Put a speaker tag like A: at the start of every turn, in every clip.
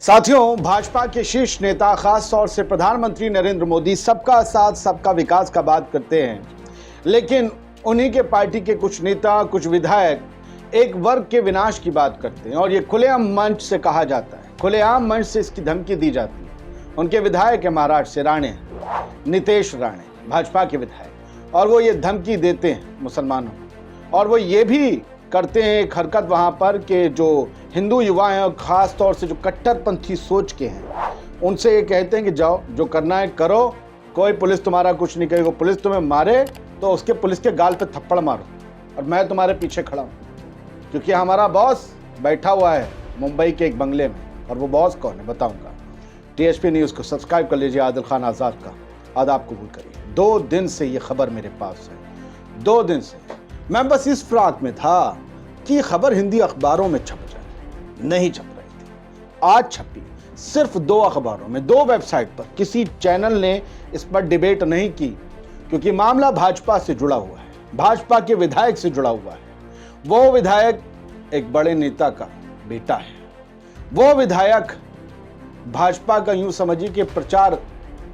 A: साथियों, भाजपा के शीर्ष नेता खास तौर से प्रधानमंत्री नरेंद्र मोदी सबका साथ सबका विकास का बात करते हैं, लेकिन उन्हीं के पार्टी के कुछ नेता, कुछ विधायक एक वर्ग के विनाश की बात करते हैं और ये खुलेआम मंच से कहा जाता है, खुलेआम मंच से इसकी धमकी दी जाती है। उनके विधायक है महाराष्ट्र से राणे, नीतीश राणे, भाजपा के विधायक, और वो ये धमकी देते हैं मुसलमानों को। और वो ये भी करते हैं एक हरकत वहाँ पर कि जो हिंदू युवा हैं और ख़ास तौर से जो कट्टरपंथी सोच के हैं, उनसे ये कहते हैं कि जाओ जो करना है करो, कोई पुलिस तुम्हारा कुछ नहीं करेगी। पुलिस तुम्हें मारे तो उसके पुलिस के गाल पे थप्पड़ मारो और मैं तुम्हारे पीछे खड़ा हूँ, क्योंकि हमारा बॉस बैठा हुआ है मुंबई के एक बंगले में। और वो बॉस कौन है बताऊँगा। THP न्यूज़ को सब्सक्राइब कर लीजिए, आदिल खान आज़ाद का आदाब कबूल करिए। 2 दिन से ये खबर मेरे पास है, 2 दिन से मैं बस इस फिराक में था कि खबर हिंदी अखबारों में छप जाए, नहीं छप रही थी। आज छपी सिर्फ 2 अखबारों में, 2 वेबसाइट पर। किसी चैनल ने इस पर डिबेट नहीं की, क्योंकि मामला भाजपा से जुड़ा हुआ है, भाजपा के विधायक से जुड़ा हुआ है। वो विधायक एक बड़े नेता का बेटा है। वो विधायक भाजपा का यूं समझिए कि प्रचार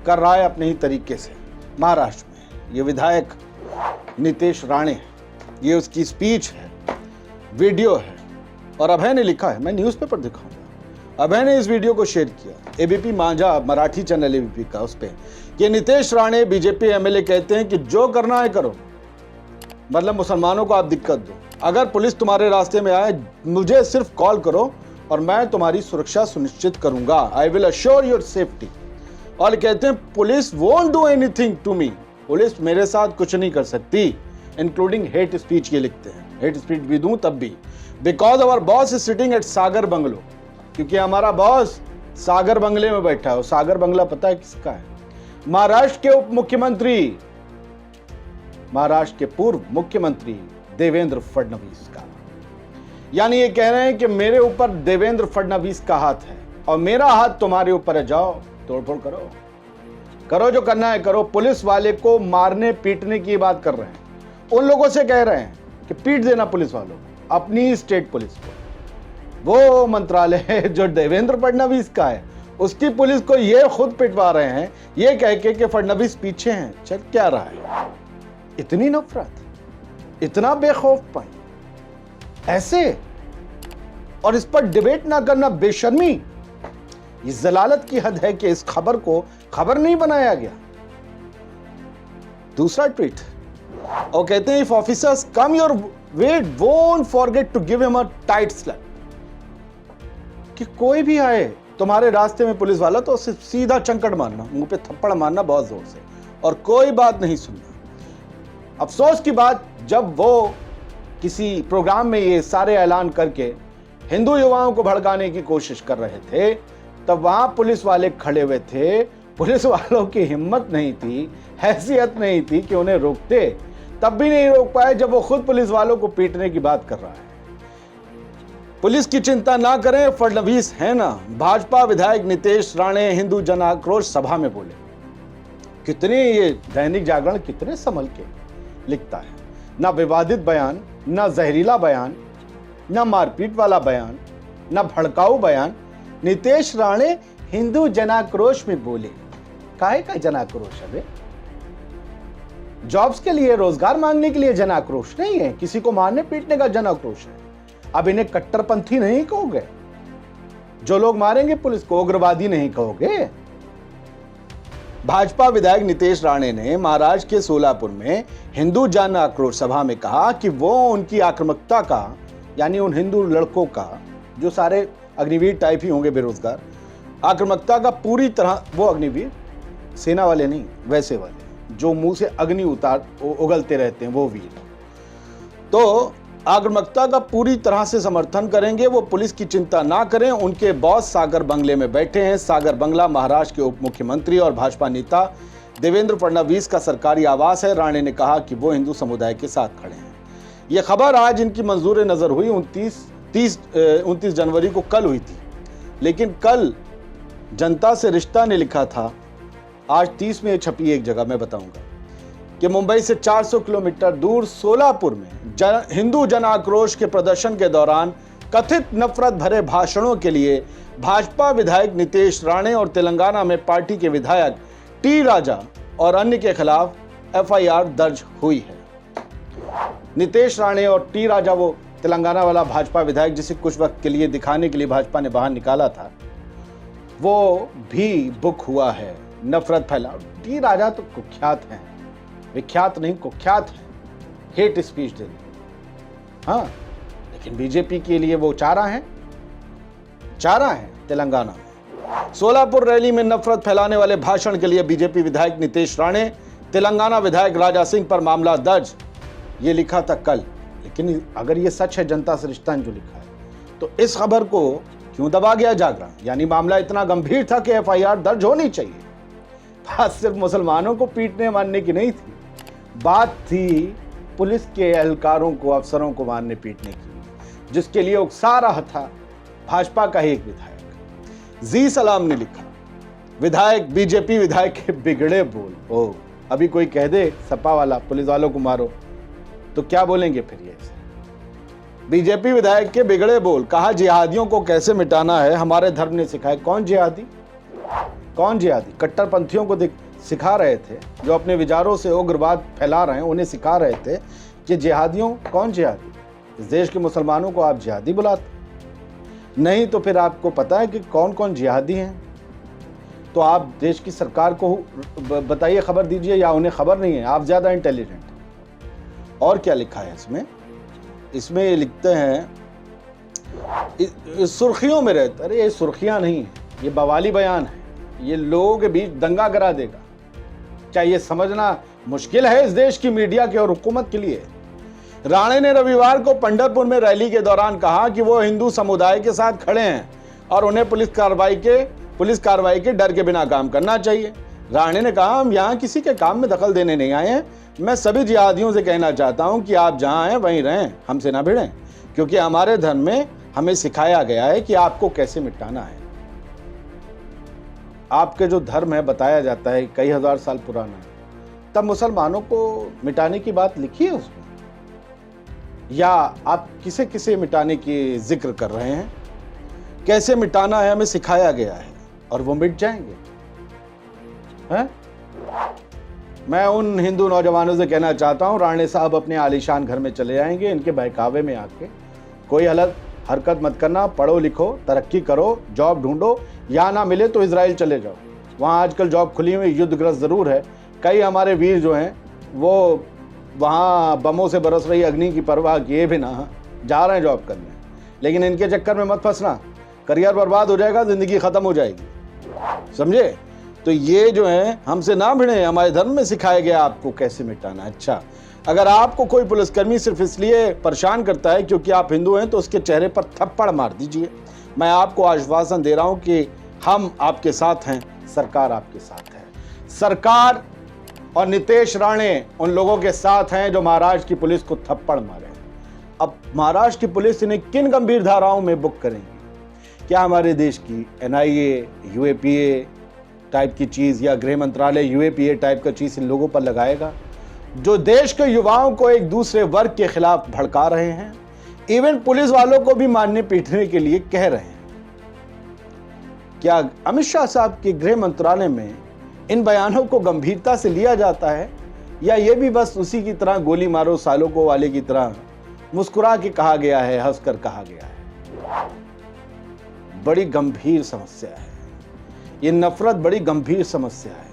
A: कर रहा है अपने ही तरीके से महाराष्ट्र में। ये विधायक नीतीश राणे, ये उसकी स्पीच है, वीडियो है। और अभय ने लिखा है, मैं न्यूज़पेपर दिखाऊंगा। अभय ने इस वीडियो को शेयर किया ABP माझा, मराठी चैनल ABP का, उस पर कि नीतीश राणे BJP MLA कहते हैं कि जो करना है करो, मतलब मुसलमानों को आप दिक्कत दो। अगर पुलिस तुम्हारे रास्ते में आए मुझे सिर्फ कॉल करो और मैं तुम्हारी सुरक्षा सुनिश्चित करूंगा। I will assure your safety. और कहते हैं police won't do anything to me, police मेरे साथ कुछ नहीं कर सकती, इंक्लूडिंग हेट स्पीच। ये लिखते हैं हेट स्पीच भी दूं तब भी, because our boss is sitting at Sagar bungalow, क्योंकि हमारा बॉस सागर बंगले में बैठा है। सागर बंगला पता है किसका है? महाराष्ट्र के उप मुख्यमंत्री, महाराष्ट्र के पूर्व मुख्यमंत्री देवेंद्र फडणवीस का। यानी ये कह रहे हैं कि मेरे ऊपर देवेंद्र फडणवीस का हाथ है और मेरा हाथ तुम्हारे ऊपर है, जाओ तोड़फोड़ करो, करो जो करना है करो। पुलिस वाले को मारने पीटने की बात कर रहे हैं, उन लोगों से कह रहे हैं कि पीट देना पुलिस वालों को, अपनी स्टेट पुलिस को। वो मंत्रालय है जो देवेंद्र फडणवीस का है, उसकी पुलिस को ये खुद पिटवा रहे हैं, ये कह के कि फडणवीस पीछे हैं। चल क्या रहा है? इतनी नफरत, इतना बेखौफपन, ऐसे, और इस पर डिबेट ना करना बेशर्मी। ये जलालत की हद है कि इस खबर को खबर नहीं बनाया गया। दूसरा ट्वीट, और कहते हैं if officers come your way won't forget to give him a tight slap. कि कोई भी आए तुम्हारे रास्ते में पुलिस वाला तो उसे सीधा चंकड़ मारना, मुंह पे थप्पड़ मारना बहुत जोर से, और कोई बात नहीं सुनना। अफसोस की बात, जब वो किसी प्रोग्राम में ये सारे ऐलान करके हिंदू युवाओं को भड़काने की कोशिश कर रहे थे, तब वहां पुलिस वाले खड़े हुए थे। पुलिस वालों की हिम्मत नहीं थी, हैसियत नहीं थी कि उन्हें रोकते, तब भी नहीं रोक पाए जब वो खुद पुलिस वालों को पीटने की बात कर रहा है। पुलिस की चिंता ना करें, फडणवीस है ना। भाजपा विधायक नीतीश राणे हिंदू जन आक्रोश सभा में बोले। कितने ये दैनिक जागरण कितने संभल के लिखता है, ना विवादित बयान, ना जहरीला बयान, ना मारपीट वाला बयान, ना भड़काऊ बयान। नीतीश राणे हिंदू जनाक्रोश में बोले। काहे का जनाक्रोश है? जॉब्स के लिए, रोजगार मांगने के लिए जनाक्रोश नहीं है, किसी को मारने पीटने का जनाक्रोश है। अब इन्हें कट्टरपंथी नहीं कहोगे, जो लोग मारेंगे पुलिस को उग्रवादी नहीं कहोगे। भाजपा विधायक नीतीश राणे ने महाराष्ट्र के सोलापुर में हिंदू जन आक्रोश सभा में कहा कि वो उनकी आक्रामकता का, यानी उन हिंदू लड़कों का जो सारे अग्निवीर टाइप ही होंगे बेरोजगार, आक्रामकता का पूरी तरह, वो अग्निवीर सेना वाले नहीं, वैसे वाले जो मुंह से अग्नि उगलते रहते हैं, वो वीर, तो आक्रामकता का पूरी तरह से समर्थन करेंगे। वो पुलिस की चिंता ना करें, उनके बॉस सागर बंगले में बैठे हैं। सागर बंगला महाराष्ट्र के उप मुख्यमंत्री और भाजपा नेता देवेंद्र फडणवीस का सरकारी आवास है। राणे ने कहा कि वो हिंदू समुदाय के साथ खड़े हैं। ये खबर आज इनकी मंजूर नजर हुई 29 जनवरी को कल हुई थी, लेकिन कल जनता से रिश्ता ने लिखा था, आज 30 में छपी एक जगह, मैं बताऊंगा कि मुंबई से 400 किलोमीटर दूर सोलापुर में हिंदू जन आक्रोश के प्रदर्शन के दौरान कथित नफरत भरे भाषणों के लिए भाजपा विधायक नितेश राणे और तेलंगाना में पार्टी के विधायक टी राजा और अन्य के खिलाफ एफआईआर दर्ज हुई है। नितेश राणे और टी राजा, वो तेलंगाना वाला भाजपा विधायक जिसे कुछ वक्त के लिए दिखाने के लिए भाजपा ने बाहर निकाला था, वो भी बुक हुआ है नफरत फैला। टी राजा तो कुख्यात हैं, विख्यात नहीं कुख्यात है हेट स्पीच देने। हाँ, लेकिन बीजेपी के लिए वो चारा है तेलंगाना में। सोलापुर रैली में नफरत फैलाने वाले भाषण के लिए बीजेपी विधायक नितेश राणे, तेलंगाना विधायक राजा सिंह पर मामला दर्ज, ये लिखा था कल। लेकिन अगर ये सच है, जनता से रिश्ता जो लिखा है, तो इस खबर को क्यों दबा गया जागरण? यानी मामला इतना गंभीर था कि एफआईआर दर्ज होनी चाहिए। बात सिर्फ मुसलमानों को पीटने मारने की नहीं थी, बात थी पुलिस के एहलकारों को, अफसरों को मारने पीटने की, जिसके लिए उकसा रहा था भाजपा का ही एक विधायक। जी सलाम ने लिखा, विधायक बीजेपी विधायक के बिगड़े बोल। ओ, अभी कोई कह दे सपा वाला पुलिस वालों को मारो तो क्या बोलेंगे फिर ये? बीजेपी विधायक के बिगड़े बोल, कहा जिहादियों को कैसे मिटाना है हमारे धर्म ने सिखाया। कौन जिहादी? कट्टरपंथियों को सिखा रहे थे, जो अपने विचारों से उग्रवाद फैला रहे हैं, उन्हें सिखा रहे थे कि जिहादियों। कौन जिहादी? इस देश के मुसलमानों को आप जिहादी बुलाते नहीं? तो फिर आपको पता है कि कौन कौन जिहादी हैं? तो आप देश की सरकार को बताइए, खबर दीजिए, या उन्हें खबर नहीं है? आप ज्यादा इंटेलिजेंट हैं। और क्या लिखा है इसमें ये लिखते हैं, सुर्खियों में रहते। अरे ये सुर्खियां नहीं है, ये बवाली बयान है, ये लोगों के बीच दंगा करा देगा। क्या ये समझना मुश्किल है इस देश की मीडिया के और हुकूमत के लिए? राणे ने रविवार को पंढरपुर में रैली के दौरान कहा कि वो हिंदू समुदाय के साथ खड़े हैं और उन्हें पुलिस कार्रवाई के डर के बिना काम करना चाहिए। राणे ने कहा, हम यहाँ किसी के काम में दखल देने नहीं आए हैं। मैं सभी जिहादियों से कहना चाहता हूँ कि आप जहाँ हैं वहीं रहें, हमसे ना भिड़ें, क्योंकि हमारे धर्म में हमें सिखाया गया है कि आपको कैसे मिटाना है। आपके जो धर्म है, बताया जाता है कई हजार साल पुराना है, तब मुसलमानों को मिटाने की बात लिखी है उसमें? या आप किसे मिटाने की जिक्र कर रहे हैं? कैसे मिटाना है हमें सिखाया गया है और वो मिट जाएंगे हैं? मैं उन हिंदू नौजवानों से कहना चाहता हूं, राणे साहब अपने आलीशान घर में चले जाएंगे। इनके बहकावे में आके कोई अलग हरकत मत करना। पढ़ो लिखो, तरक्की करो, जॉब ढूंढो, या ना मिले तो इजराइल चले जाओ, वहाँ आजकल जॉब खुली हुई। युद्धग्रस्त ज़रूर है, कई हमारे वीर जो हैं वो वहाँ बमों से बरस रही अग्नि की परवाह किए बिना जा रहे हैं जॉब करने। लेकिन इनके चक्कर में मत फंसना, करियर बर्बाद हो जाएगा, ज़िंदगी ख़त्म हो जाएगी, समझे? तो ये जो है हमसे ना भिड़े, हमारे धर्म में सिखाया गया आपको कैसे मिटाना। अच्छा, अगर आपको कोई पुलिसकर्मी सिर्फ इसलिए परेशान करता है क्योंकि आप हिंदू हैं, तो उसके चेहरे पर थप्पड़ मार दीजिए। मैं आपको आश्वासन दे रहा हूं कि हम आपके साथ हैं, सरकार आपके साथ है। सरकार और नितेश राणे उन लोगों के साथ हैं जो महाराष्ट्र की पुलिस को थप्पड़ मारे। अब महाराष्ट्र की पुलिस इन्हें किन गंभीर धाराओं में बुक करेंगी? क्या हमारे देश की एनआईए, यूएपीए टाइप की चीज़, या गृह मंत्रालय यूएपीए टाइप का चीज़ इन लोगों पर लगाएगा जो देश के युवाओं को एक दूसरे वर्ग के खिलाफ भड़का रहे हैं, इवन पुलिस वालों को भी मारने पीटने के लिए कह रहे हैं? क्या अमित शाह साहब के गृह मंत्रालय में इन बयानों को गंभीरता से लिया जाता है, या ये भी बस उसी की तरह गोली मारो सालों को वाले की तरह मुस्कुरा के कहा गया है, हंसकर कहा गया है? बड़ी गंभीर समस्या है ये नफरत, बड़ी गंभीर समस्या है।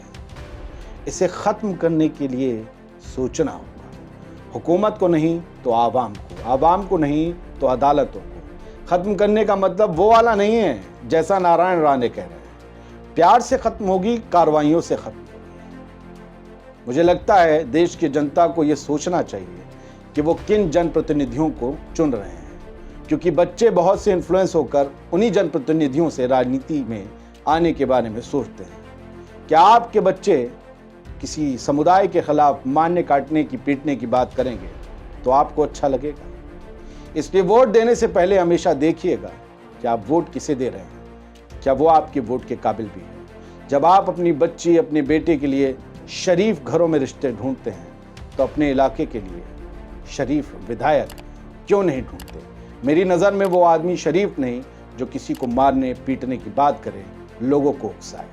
A: इसे खत्म करने के लिए सोचना होगा, हुकूमत को नहीं तो आवाम को नहीं तो अदालतों को। खत्म करने का मतलब वो वाला नहीं है जैसा नारायण राणे कह रहे हैं, प्यार से खत्म होगी, कार्रवाइयों से खत्म होगी। मुझे लगता है देश की जनता को ये सोचना चाहिए कि वो किन जनप्रतिनिधियों को चुन रहे हैं, क्योंकि बच्चे बहुत से इन्फ्लुएंस होकर उन्हीं जनप्रतिनिधियों से राजनीति में आने के बारे में सोचते हैं। क्या आपके बच्चे किसी समुदाय के खिलाफ मारने काटने की पीटने की बात करेंगे तो आपको अच्छा लगेगा? इसलिए वोट देने से पहले हमेशा देखिएगा कि आप वोट किसे दे रहे हैं, क्या वो आपके वोट के काबिल भी है। जब आप अपनी बच्ची, अपने बेटे के लिए शरीफ घरों में रिश्ते ढूंढते हैं तो अपने इलाके के लिए शरीफ विधायक क्यों नहीं ढूंढते? मेरी नज़र में वो आदमी शरीफ नहीं जो किसी को मारने पीटने की बात करे, लोगों को उकसाए।